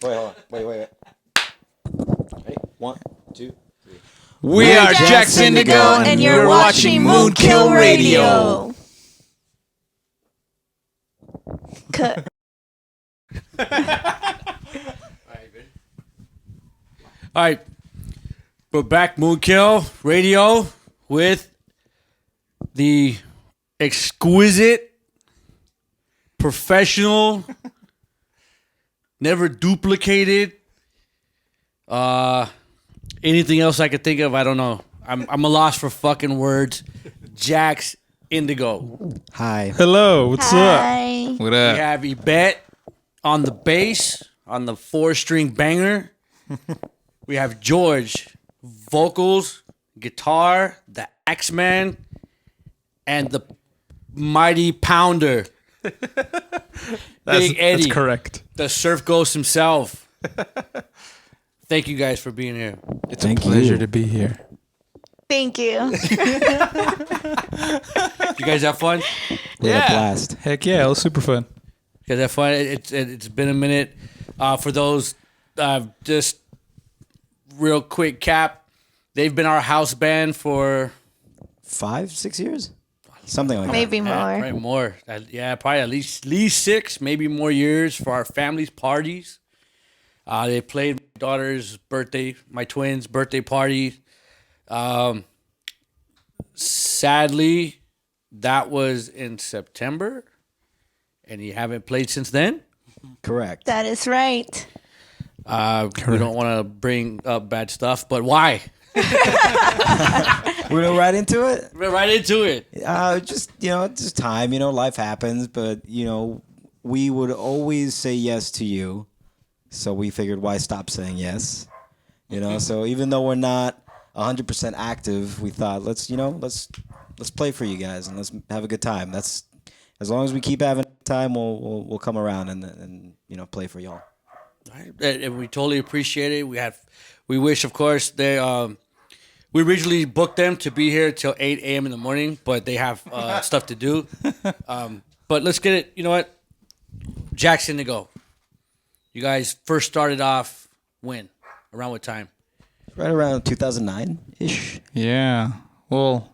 Hold on. Wait. Ready? 1, 2, 3. We are Jax Indigo, and you're watching MoonKIll Radio. Cut. All right, we're back, MoonKIll Radio, with the exquisite, professional, never duplicated. Anything else I could think of, I don't know. I'm a loss for fucking words. Jax Indigo. Hi. Hello, what's up? Hi. What We up? have Ibette on the bass, on the 4-string banger. We have George, vocals, guitar, the Axeman, and the mighty pounder. Big Eddie. That's correct. The surf ghost himself. Thank you guys for being here. It's a pleasure to be here. Thank you. You guys have fun? We had a blast. Heck yeah, it was super fun. You guys have fun? It's been a minute. For those, just real quick cap, they've been our house band for 5, 6 years? Something like Maybe more. probably more. Probably at least 6, maybe more years for our family's parties. They played my daughter's birthday, my twins' birthday party. Sadly, that was in September, and you haven't played since then. that. Correct. That is right. We don't want to bring up bad stuff, but why? We're going right into it? We're right into it. Just time. Life happens, but, we would always say yes to you. So we figured, why stop saying yes? So even though we're not 100% active, we thought, let's play for you guys and let's have a good time. That's as long as we keep having time, we'll come around and play for y'all. Right. And we totally appreciate it. We wish, of course, we originally booked them to be here till 8 a.m. in the morning, but they have stuff to do. But let's get it. You know what? Jax Indigo. You guys first started off when? Around what time? Right around 2009-ish. Yeah. Well,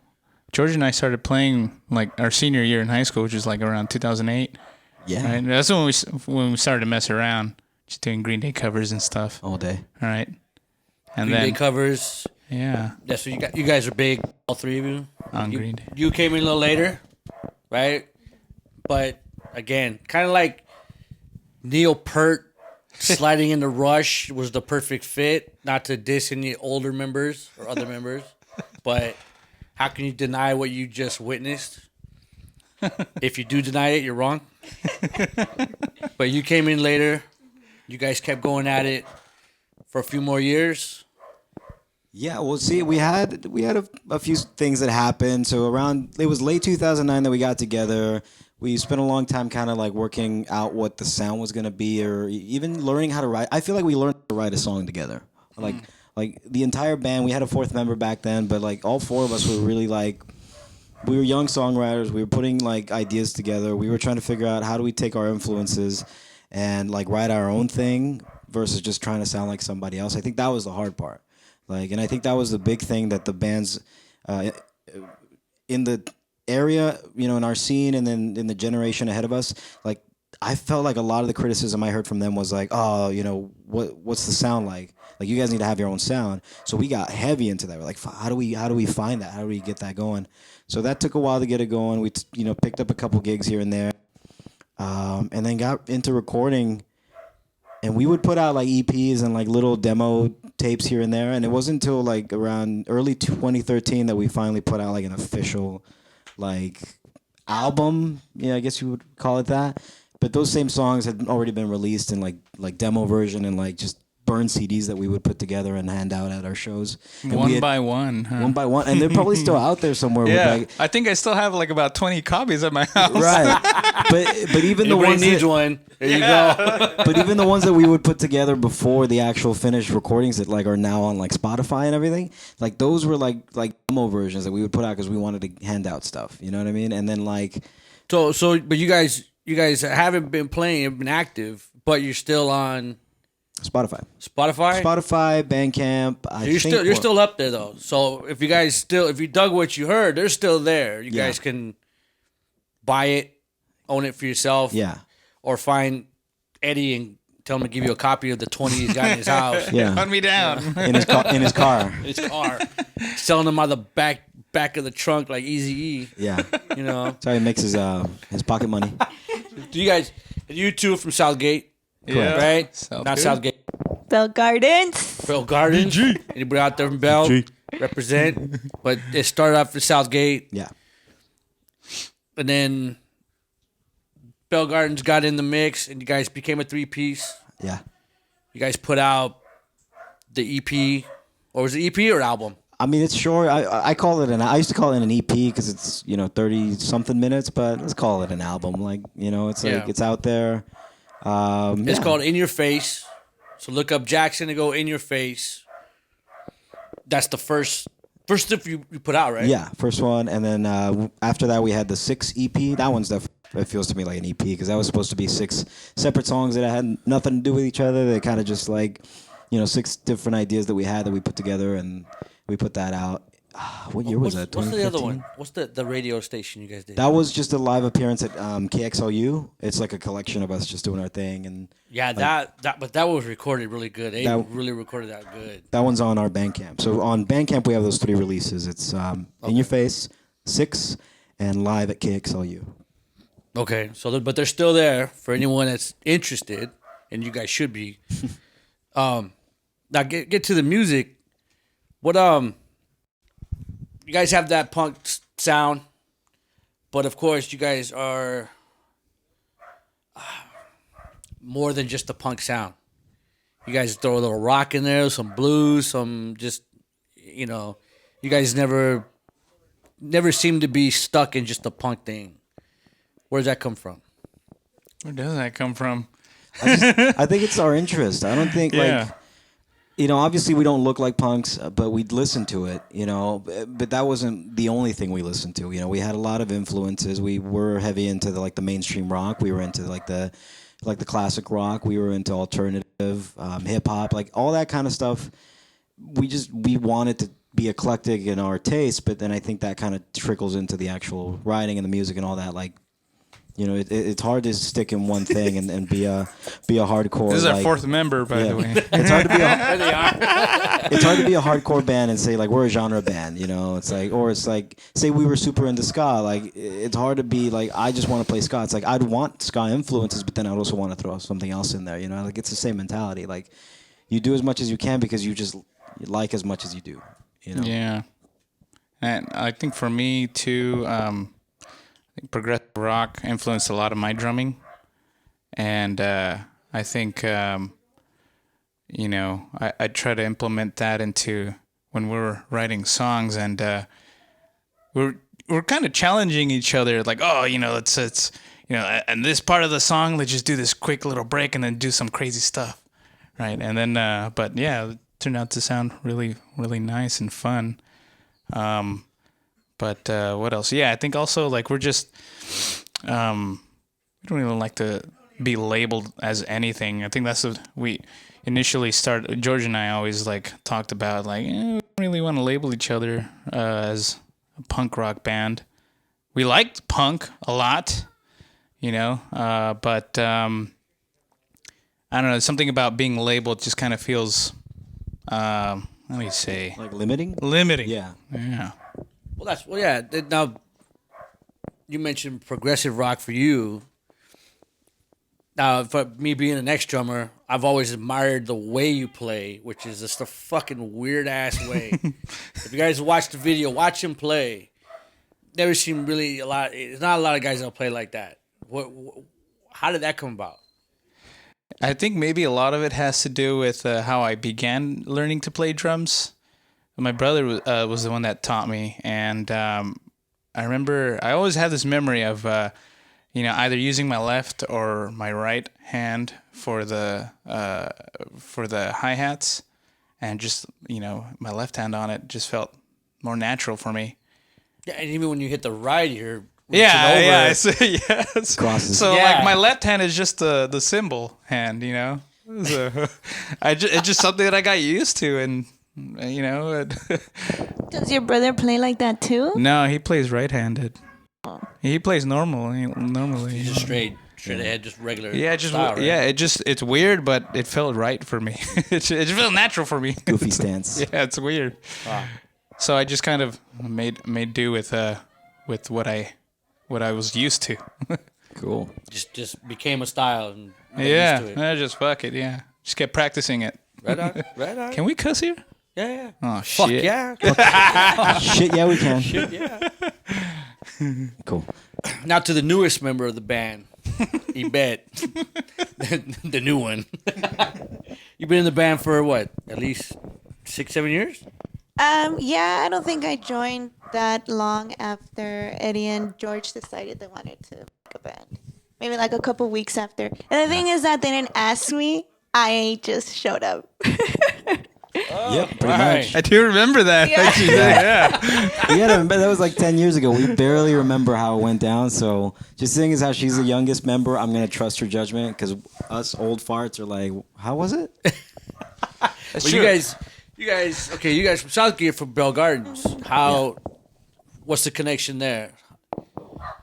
George and I started playing like our senior year in high school, which is like around 2008. Yeah. Right? That's when we started to mess around, just doing Green Day covers and stuff. All day. All right. And Green then Day covers. yeah, Yeah, so you guys are big, all three of you. on Green Day. You came in a little later, right? But again, kind of like Neil Peart sliding into Rush was the perfect fit. Not to diss any older members or other members, but how can you deny what you just witnessed? If you do deny it, you're wrong. But you came in later. You guys kept going at it for a few more years. Yeah, well, see, we had a few things that happened. So it was late 2009 that we got together. We spent a long time kind of like working out what the sound was going to be, or even learning how to write. I feel like we learned how to write a song together. Like the entire band, we had a fourth member back then, but like all four of us were really like, we were young songwriters. We were putting like ideas together. We were trying to figure out how do we take our influences and like write our own thing versus just trying to sound like somebody else. I think that was the hard part. And I think that was the big thing that the bands in the area, in our scene and then in the generation ahead of us, like I felt like a lot of the criticism I heard from them was like, oh, what's the sound like? Like you guys need to have your own sound. So we got heavy into that. We're like, how do we find that? How do we get that going? So that took a while to get it going. We picked up a couple gigs here and there, and then got into recording. And we would put out like EPs and like little demo tapes here and there. And it wasn't until like around early 2013 that we finally put out like an official like album. I guess you would call it that. But those same songs had already been released in like demo version and like just burn CDs that we would put together and hand out at our shows. And One by one. One by one. And they're probably still out there somewhere. Yeah, With like, I think I still have like about 20 copies at my house. right. But even the ones needs that, one. There you go. but even the ones that we would put together before the actual finished recordings that like are now on like Spotify and everything, like those were like demo versions that we would put out because we wanted to hand out stuff. You know what I mean? And then like, but you guys haven't been playing, you've been active, but you're still on Spotify. Spotify. Bandcamp. So you're still up there though. So if you dug what you heard, they're still there. You guys can buy it, own it for yourself. Yeah. Or find Eddie and tell him to give you a copy of the 20 he's got in his house. Yeah. Hunt me down. In his car. In his car. Selling them out the back of the trunk like Eazy-E. Yeah. You know. That's how he makes his pocket money. Do you two from Southgate? Yeah. Right? Sounds Not good. Southgate. Bell Gardens. Bell Gardens. Anybody out there from Bell? Represent. But it started off in Southgate. Yeah. And then Bell Gardens got in the mix and you guys became a 3-piece. Yeah. You guys put out the EP. Or was it EP or album? I mean, it's short. I call it I used to call it an EP because it's 30 something minutes, but let's call it an album. Like it's like it's out there. It's called In Your Face. So look up Jackson and go In Your Face. That's the first stuff you put out, right? Yeah, first one, and then after that we had the 6 EP. That one's it feels to me like an EP because that was supposed to be 6 separate songs that had nothing to do with each other. They kind of just like 6 different ideas that we had that we put together and we put that out. What year was that? What's the other one? What's the radio station you guys did? That was just a live appearance at KXLU. It's like a collection of us just doing our thing, and but that was recorded really good. They really recorded that good. that one's on our Bandcamp. So on Bandcamp we have those 3 releases. It's In Your Face, 6, and Live at KXLU. Okay, so but they're still there for anyone that's interested, and you guys should be. Now get to the music. What you guys have that punk sound, but of course you guys are more than just a punk sound. You guys throw a little rock in there, some blues, some just you guys never seem to be stuck in just a punk thing. Where does that come from? Where does that come from? I think it's our interest. I don't think obviously we don't look like punks, but we'd listen to it, but that wasn't the only thing we listened to. We had a lot of influences. We were heavy into the mainstream rock. We were into the classic rock. We were into alternative, hip hop, like all that kind of stuff. We wanted to be eclectic in our taste, but then I think that kind of trickles into the actual writing and the music and all that. Like, it's hard to stick in one thing and be a hardcore. This is our 4th member, by the way. It's hard to be it's hard to be a hardcore band and say like we're a genre band. It's like, or it's like say we were super into ska. Like it's hard to be like I just want to play ska. It's like I'd want ska influences, but then I'd also want to throw something else in there. Like it's the same mentality. Like you do as much as you can because you like as much as you do. Yeah, and I think for me too. Progressive rock influenced a lot of my drumming, and I think I try to implement that into when we're writing songs, and we're kind of challenging each other, like it's and this part of the song, let's just do this quick little break and then do some crazy stuff, right? And then but yeah, it turned out to sound really really nice and fun. But what else? Yeah, I think also like we're just we don't really like to be labeled as anything. I think that's what we initially started. George and I always talked about we don't really want to label each other as a punk rock band. We liked punk a lot, but I don't know. Something about being labeled just kind of feels let me say like limiting. Yeah. Now, you mentioned progressive rock for you. Now, for me being an ex-drummer, I've always admired the way you play, which is just a fucking weird-ass way. If you guys watch the video, watch him play. Never seen really a lot. There's not a lot of guys that play like that. How did that come about? I think maybe a lot of it has to do with how I began learning to play drums. My brother was the one that taught me, and I remember I always had this memory of either using my left or my right hand for the hi-hats, and just my left hand on it just felt more natural for me. Yeah, and even when you hit the right, you're yes. Crosses. So like my left hand is just the cymbal hand, So, it's just something that I got used to, and Does your brother play like that too? No, he plays right-handed. He plays normally. Just straight ahead, just regular. Yeah, style, right? it's weird, but it felt right for me. it just felt natural for me. Goofy stance. Yeah, it's weird. Wow. So I just kind of made do with what I was used to. Cool. Just became a style. And got Yeah, used to it. I just fuck it. Yeah, just kept practicing it. Right on. Right on. Can we cuss here? Yeah. Oh Fuck shit! yeah. Shit, yeah, we can. Yeah. Cool. Now to the newest member of the band, Ibette, the new one. You've been in the band for what? At least 6-7 years? Yeah, I don't think I joined that long after Eddie and George decided they wanted to make a band. Maybe like a couple weeks after. And the thing is that they didn't ask me. I just showed up. Yep, pretty right. much. I do remember that. Yeah. Actually, yeah. You gotta remember, that was like 10 years ago. We barely remember how it went down. So just seeing as how she's the youngest member, I'm gonna trust her judgment because us old farts are like, how was it? But you guys from Southgate, from Bell Gardens. What's the connection there?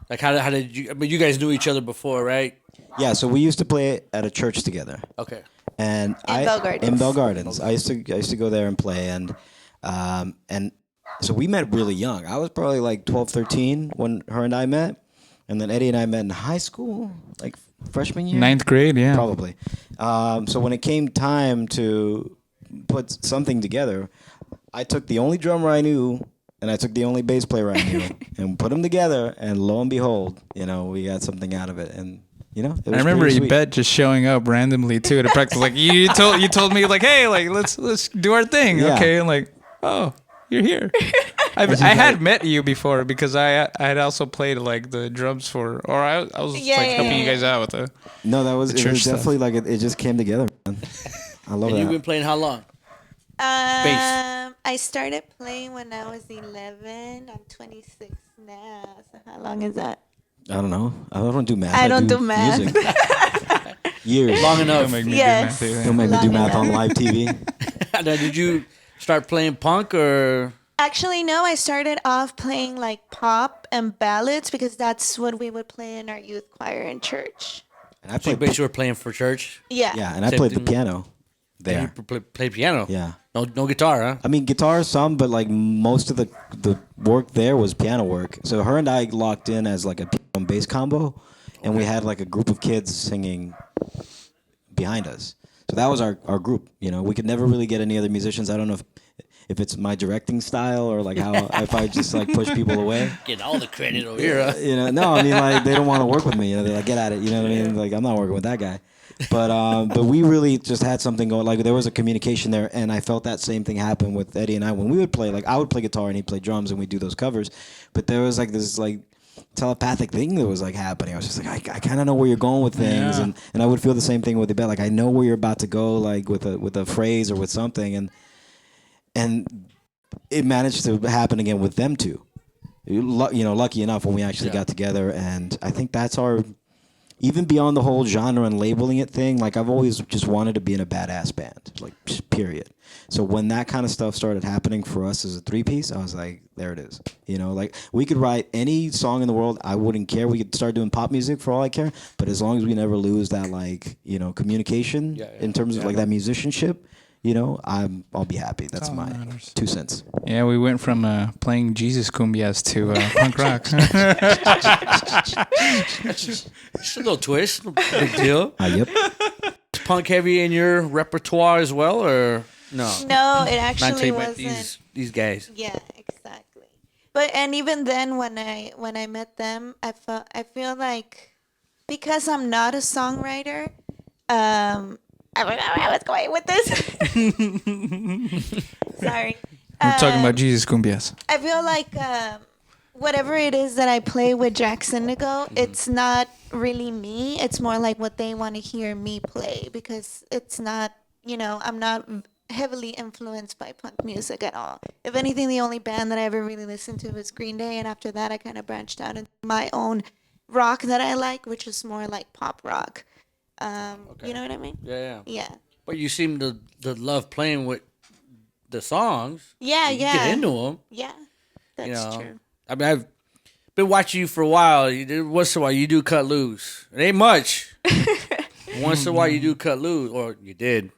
Like how did you? I mean, you guys knew each other before, right? Yeah, so we used to play at a church together. Okay. And In Bell Gardens. In Bell Gardens, I used to go there and play, and so we met really young. I was probably like 12, 13 when her and I met, and then Eddie and I met in high school, like freshman year, 9th grade, yeah. probably. So when it came time to put something together, I took the only drummer I knew, and I took the only bass player I knew, and put them together, and lo and behold, we got something out of it, and. It was I remember pretty sweet. Ibette just showing up randomly too to practice. Like you told me like, hey, like let's do our thing, Yeah. okay? And like, oh, you're here. I had met you before because I had also played like the drums I was helping you guys out with the. No, it was church stuff. definitely like it just came together, man. I love And that. you've been playing how long? I started playing when I was 11. I'm 26 now. So how long is that? I don't know. I don't do math. I don't do math. Music. Years. Long enough. Don't make me Yes. do math. Don't make me do Long math on enough. live TV. Now, did you start playing punk or? Actually, no. I started off playing like pop and ballads because that's what we would play in our youth choir in church. And I So you played. basically were playing for church? Yeah. Yeah, and I Same played the thing. piano there. You play piano? Yeah. No guitar, huh? I mean, guitar some, but like most of the work there was piano work. So her and I locked in as like a piano and bass combo, and we had like a group of kids singing behind us. So that was our group. We could never really get any other musicians. I don't know if it's my directing style or like how if I just like push people away. Getting all the credit over here, huh? No, I mean like they don't want to work with me. They're like, get at it. You know what I mean? Like I'm not working with that guy. But we really just had something going. Like there was a communication there, and I felt that same thing happen with Eddie and I when we would play. Like I would play guitar and he'd play drums, and we'd do those covers. But there was like this like telepathic thing that was like happening. I was just like, I kind of know where you're going with things, Yeah. and I would feel the same thing with the band. Like I know where you're about to go, like with a phrase or with something, and it managed to happen again with them too. Lucky enough when we actually got together, and I think that's our. Even beyond the whole genre and labeling it thing, like I've always just wanted to be in a badass band, like period. So when that kind of stuff started happening for us as a 3-piece, I was like, there it is. Like we could write any song in the world. I wouldn't care. We could start doing pop music for all I care. But as long as we never lose that like, communication in terms of like that musicianship, I'll be happy. That's all my that matters. 2 cents. Yeah, we went from playing Jesus cumbias to punk rock. It's a little twist, no big deal. Yep. Is punk heavy in your repertoire as well, or no? No, it Not actually until you met wasn't. these guys. Yeah, exactly. But and even then, when I met them, I feel like because I'm not a songwriter, I don't know where I was going with this. Sorry. We're talking about Jesus cumbias. I feel like whatever it is that I play with Jack's Indigo, it's not really me. It's more like what they want to hear me play because it's not, I'm not heavily influenced by punk music at all. If anything, the only band that I ever really listened to was Green Day, and after that I kind of branched out into my own rock that I like, which is more like pop rock. You know what I mean? Yeah. Yeah. But you seem to love playing with the songs. Yeah, You yeah. get into them. Yeah, that's You know. true. I mean, I've been watching you for a while. Once in a while, you do cut loose. It ain't much. Once in a while, you do cut loose, or you did.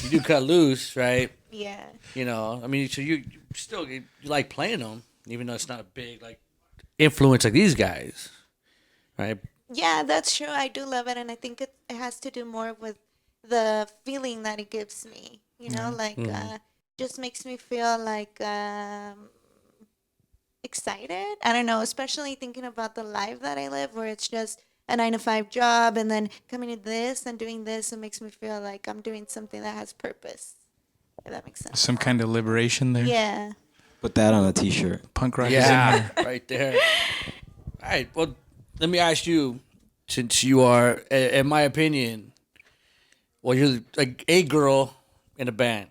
You do cut loose, right? Yeah. You know, I mean, so you still you like playing them, even though it's not a big like influence like these guys, right? Yeah, that's true. I do love it, and I think it has to do more with the feeling that it gives me. You know, like just makes me feel like excited. I don't know, especially thinking about the life that I live, where it's just a 9 to 5 job, and then coming to this and doing this, it makes me feel like I'm doing something that has purpose. If that makes sense. Some kind of liberation there. Yeah. Put that on a T-shirt. Punk rock is in Yeah, there. right there. All right. Well, let me ask you, since you are, in my opinion, well, you're like a girl in a band,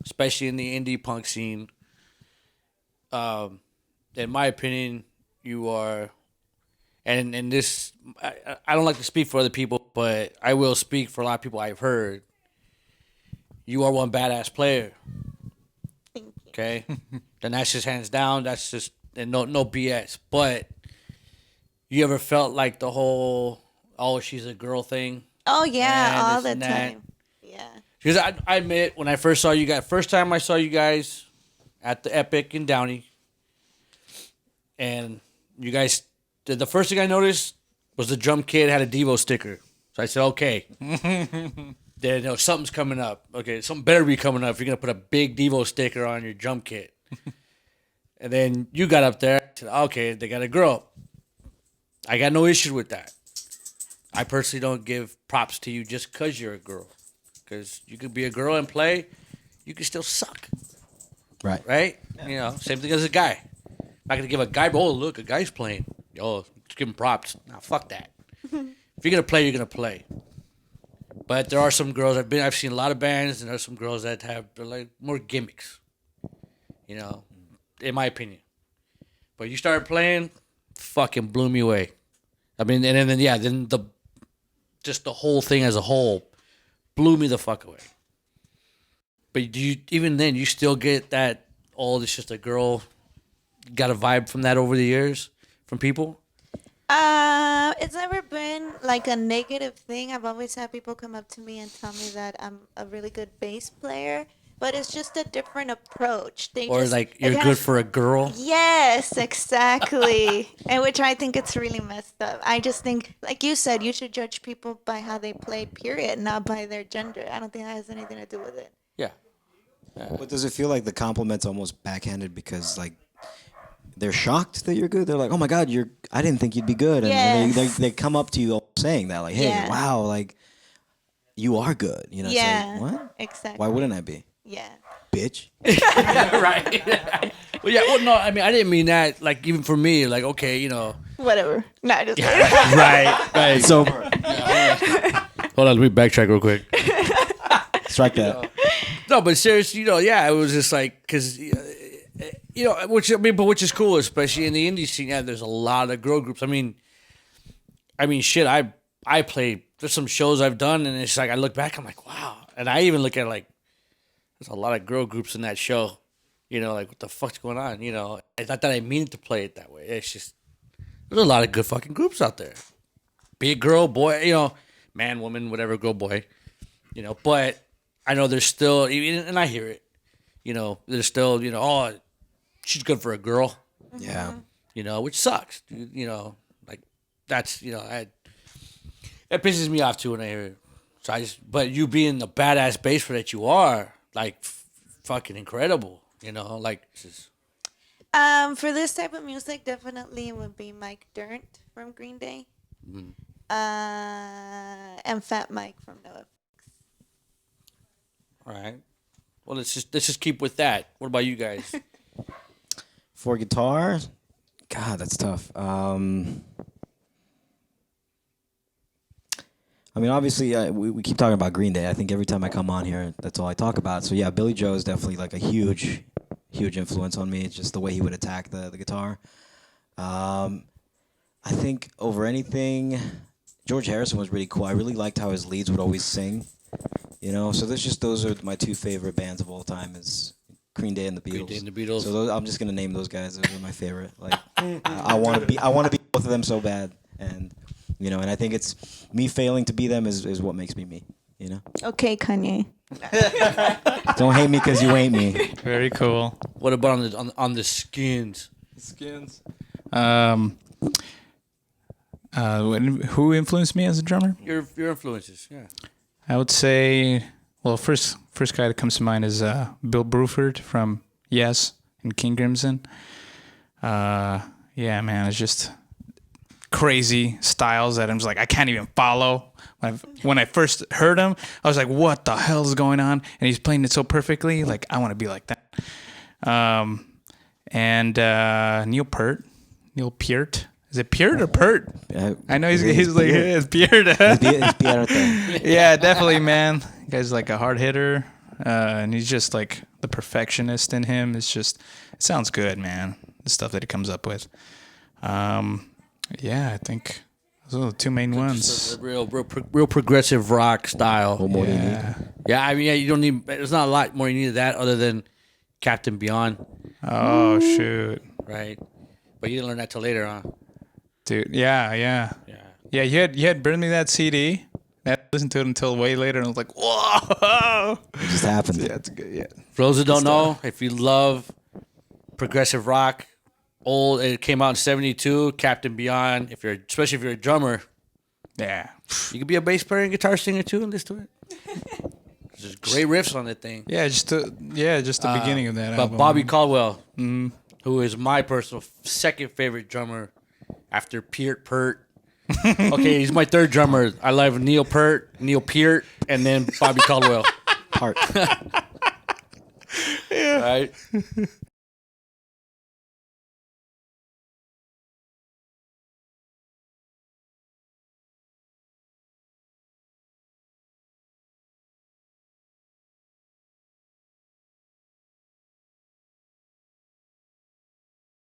especially in the indie punk scene. In my opinion, you are, and this, I don't like to speak for other people, but I will speak for a lot of people I've heard. You are one badass player. Thank you. Okay, then that's just hands down. That's just and no BS. But you ever felt like the whole she's a girl thing? Oh yeah, Man, all this the and that. time. Yeah. Because I admit when I first saw you guys, first time I saw you guys at the Epic in Downey, and you guys, the first thing I noticed was the drum kit had a Devo sticker. So I said, okay. Then something's coming up. Okay, something better be coming up if you're gonna put a big Devo sticker on your drum kit. And then you got up there. Said, okay, they got a girl. I got no issues with that. I personally don't give props to you just because you're a girl. Because you could be a girl and play, you can still suck. Right. Right? You know, same thing as a guy. I'm not gonna give a guy, oh look, a guy's playing. Oh, just give him props. Nah, fuck that. If you're gonna play, you're gonna play. But there are some girls I've seen a lot of bands, and there's some girls that they're like more gimmicks. You know, in my opinion. But you started playing, fucking blew me away. I mean, and then then the whole thing as a whole blew me the fuck away. But even then you still get that it's just a girl. Got a vibe from that over the years from people? It's never been like a negative thing. I've always had people come up to me and tell me that I'm a really good bass player, but it's just a different approach. Or like you're good for a girl? Yes, exactly. And which I think it's really messed up. I just think, like you said, you should judge people by how they play, period, not by their gender. I don't think that has anything to do with it. Yeah. But does it feel like the compliment's almost backhanded because like they're shocked that you're good? They're like, "Oh my God, I didn't think you'd be good," and Yes. they come up to you saying that, like, "Hey, Yeah. wow, like you are good." You know? Yeah. It's like, what? Exactly. Why wouldn't I be, Yeah. bitch? Right. Well, yeah. Well, no. I mean, I didn't mean that. Like, even for me, like, okay, you know. Whatever. No, just Right. Right. So Hold on. Let me backtrack real quick. strike that. No, but seriously, yeah, it was just like because. Which is cool, especially in the indie scene. Yeah, there's a lot of girl groups. I mean, shit. I play. There's some shows I've done, and it's like I look back, I'm like, wow. And I even look at it like, there's a lot of girl groups in that show. You know, like what the fuck's going on? You know, it's not that I mean to play it that way. It's just there's a lot of good fucking groups out there. Be a girl, boy. You know, man, woman, whatever, girl, boy. You know, but I know there's still, and I hear it. You know, there's still, she's good for a girl, Yeah. Which sucks. You know, like that's, it pisses me off too when I hear it. So but you being the badass bass player that you are, like fucking incredible, like this is. For this type of music, definitely it would be Mike Dirnt from Green Day, and Fat Mike from NoFX. All right. Well, let's just keep with that. What about you guys? For guitar, God, that's tough. I mean, obviously, we keep talking about Green Day. I think every time I come on here, that's all I talk about. So yeah, Billy Joe is definitely like a huge influence on me. It's just the way he would attack the guitar. I think over anything, George Harrison was really cool. I really liked how his leads would always sing. So those are my two favorite bands of all time is Green Day and the Beatles. Green Day and the Beatles. So I'm just gonna name those guys. Those are my favorite. Like I want to be both of them so bad, and and I think it's me failing to be them is what makes me me. Okay, Kanye. Don't hate me because you ain't me. Very cool. What about on the Skins? Skins. Who influenced me as a drummer? Your influences, yeah. I would say, well, first guy that comes to mind is Bill Bruford from Yes and King Crimson. Yeah, man, it's just crazy styles that I'm just like I can't even follow. When I first heard him, I was like, "What the hell is going on?" And he's playing it so perfectly. Like I want to be like that. And Neil Peart. Is it Peart or Pert? I know he's like it's Peart. It's Peart. Yeah, definitely, man. Guy's like a hard hitter, and he's just like the perfectionist in him. It sounds good, man. The stuff that he comes up with. Yeah, I think those are the two main ones. Real progressive rock style. What more do you need? Yeah, I mean, you don't need. There's not a lot more you need of that other than Captain Beyond. Oh shoot! Right, but you didn't learn that till later, huh? Dude, yeah. You had burned me that CD. I listened to it until way later, and I was like, "Whoa!" It just happened. Yeah, it's good. Yeah. For those who don't know, if you love progressive rock, it came out in '72. Captain Beyond. Especially if you're a drummer, Yeah. you could be a bass player and guitar singer too, and listen to it. There's great riffs on that thing. Yeah, just the beginning of that But album. Bobby Caldwell, who is my personal second favorite drummer after Pert. Okay, he's my third drummer. I love Neil Peart, and then Bobby Caldwell. Part. Right?